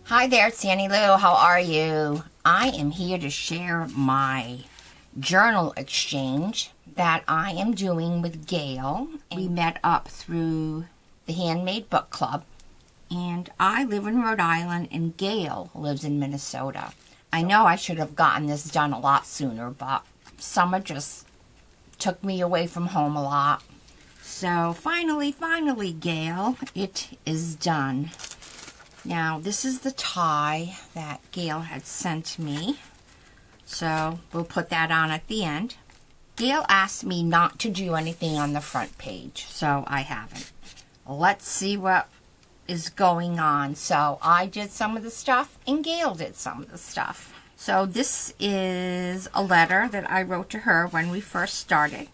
Hi there, it's Annie Lou. How are you? I am here to share my journal exchange that I am doing with Gail. We met up through the Handmade Book Club, and I live in Rhode Island and Gail lives in Minnesota. I know I should have gotten this done a lot sooner, but summer just took me away from home a lot. So finally, Gail, it is done. Now, this is the tie that Gail had sent me, so we'll put that on at the end. Gail asked me not to do anything on the front page, so I haven't. Let's see what is going on. So I did some of the stuff, and Gail did some of the stuff. So this is a letter that I wrote to her when we first started,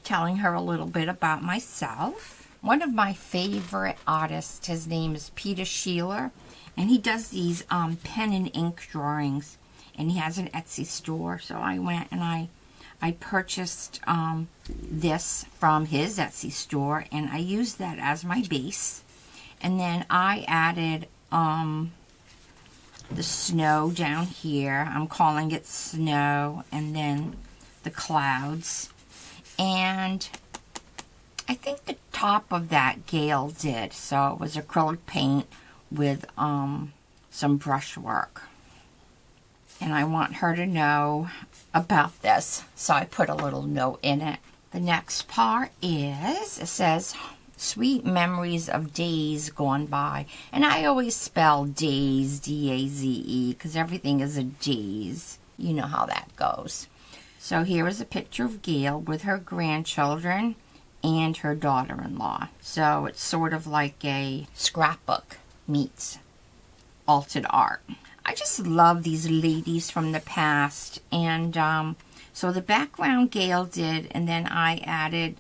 telling her a little bit about myself. One of my favorite artists, his name is Peter Sheeler, and he does these pen and ink drawings, and he has an Etsy store. So I went and I purchased this from his Etsy store, and I used that as my base. And then I added the snow down here. I'm calling it snow, and then the clouds. And I think the top of that Gail did, so it was acrylic paint with some brushwork. And I want her to know about this, so I put a little note in it. The next part is, it says, sweet memories of days gone by. And I always spell days, D-A-Z-E, because everything is a days. You know how that goes. So here is a picture of Gail with her grandchildren and her daughter-in-law. So it's sort of like a scrapbook meets altered art. I just love these ladies from the past. And so the background Gail did, and then I added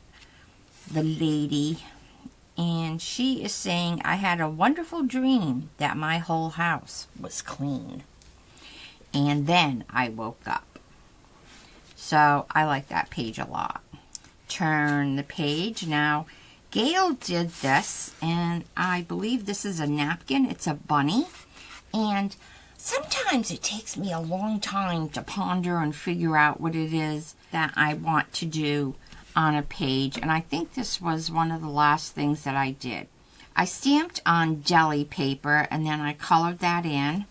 the lady. And she is saying, I had a wonderful dream that my whole house was clean. And then I woke up. So I like that page a lot. Turn the page. Now, Gail did this, and I believe this is a napkin. It's a bunny, and sometimes it takes me a long time to ponder and figure out what it is that I want to do on a page, and I think this was one of the last things that I did. I stamped on deli paper, and then I colored that in,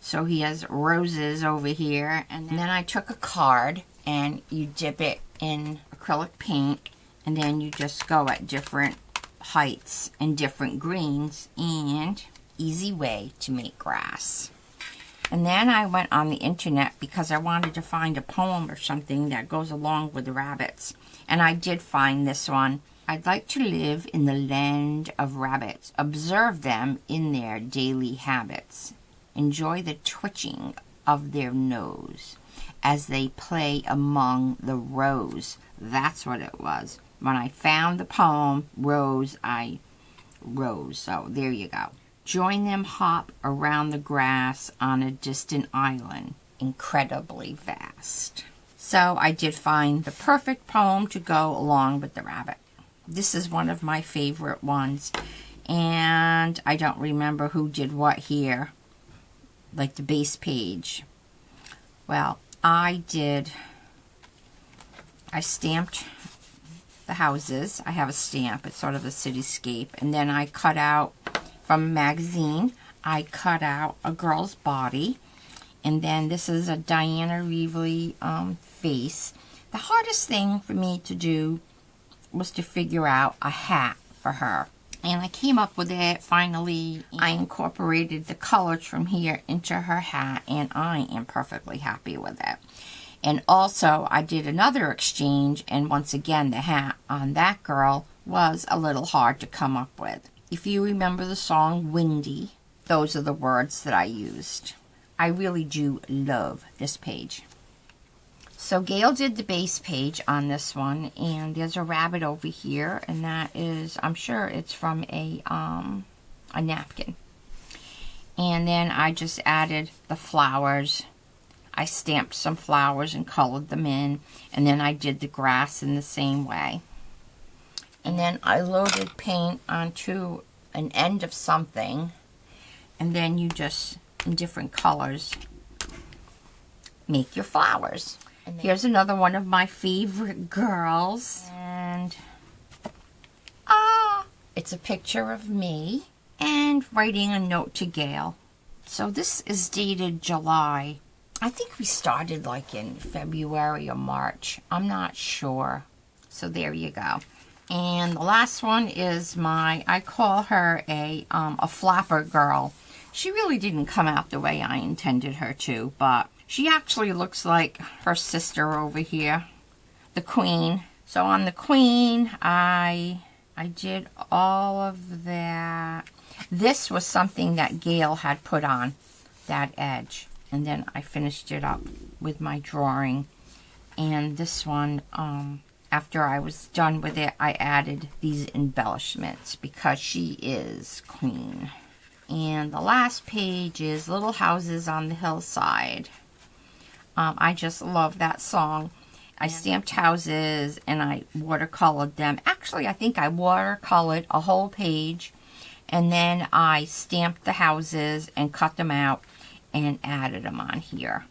so he has roses over here, and then I took a card, and you dip it in acrylic paint, and then you just go at different heights and different greens, and easy way to make grass. And then I went on the internet because I wanted to find a poem or something that goes along with the rabbits, and I did find this one. I'd like to live in the land of rabbits, observe them in their daily habits, enjoy the twitching of their nose as they play among the rows. That's what it was. When I found the poem, rose, I rose. So there you go. Join them hop around the grass on a distant island, incredibly vast. So I did find the perfect poem to go along with the rabbit. This is one of my favorite ones, and I don't remember who did what here, like the base page. Well, I stamped the houses. I have a stamp. It's sort of a cityscape. And then I cut out, from a magazine, I cut out a girl's body. And then this is a Diana Reevely face. The hardest thing for me to do was to figure out a hat for her. And I came up with it finally. I incorporated the colors from here into her hat, and I am perfectly happy with it. And also, I did another exchange, and once again, the hat on that girl was a little hard to come up with. If you remember the song Windy, those are the words that I used. I really do love this page. So Gail did the base page on this one, and there's a rabbit over here, and that is, I'm sure it's from a napkin. And then I just added the flowers. I stamped some flowers and colored them in, and then I did the grass in the same way. And then I loaded paint onto an end of something, And then you just, in different colors, make your flowers. And here's another one of my favorite girls. And it's a picture of me and writing a note to Gail. So this is dated July. I think we started like in February or March. I'm not sure. So there you go. And the last one is I call her a flapper girl. She really didn't come out the way I intended her to, but she actually looks like her sister over here, the Queen. So on the Queen, I did all of that. This was something that Gail had put on, that edge. And then I finished it up with my drawing. And this one, after I was done with it, I added these embellishments because she is Queen. And the last page is Little Houses on the Hillside. I just love that song. I stamped houses and I watercolored them. Actually, I think I watercolored a whole page and then I stamped the houses and cut them out and added them on here.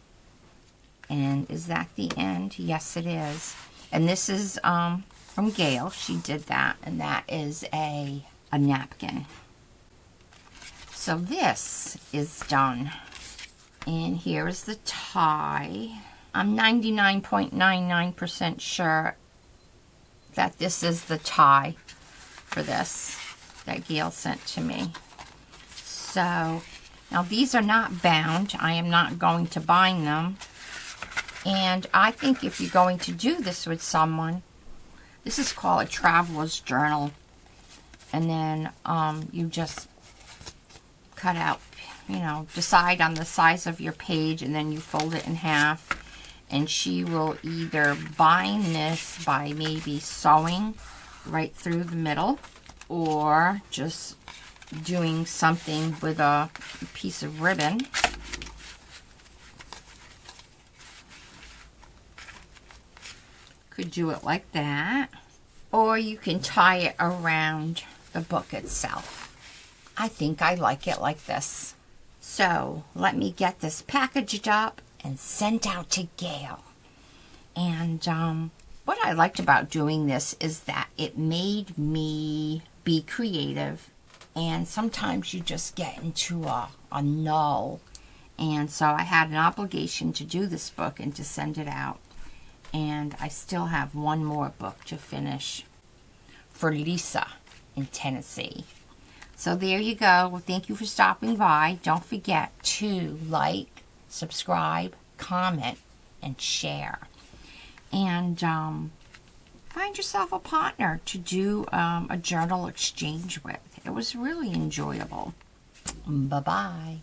And is that the end? Yes, it is. And this is from Gail. She did that, and that is a napkin. So this is done. And here is the tie. I'm 99.99% sure that this is the tie for this that Gail sent to me. So, now these are not bound. I am not going to bind them. And I think if you're going to do this with someone, this is called a traveler's journal. And then you just cut out, decide on the size of your page, and then you fold it in half. And she will either bind this by maybe sewing right through the middle, or just doing something with a piece of ribbon. Could do it like that, or you can tie it around the book itself. I think I like it like this. So let me get this packaged up and sent out to Gail. And what I liked about doing this is that it made me be creative, and sometimes you just get into a null. And so I had an obligation to do this book and to send it out. And I still have one more book to finish for Lisa in Tennessee. So there you go. Well, thank you for stopping by. Don't forget to like, subscribe, comment, and share. And find yourself a partner to do a journal exchange with. It was really enjoyable. Bye-bye.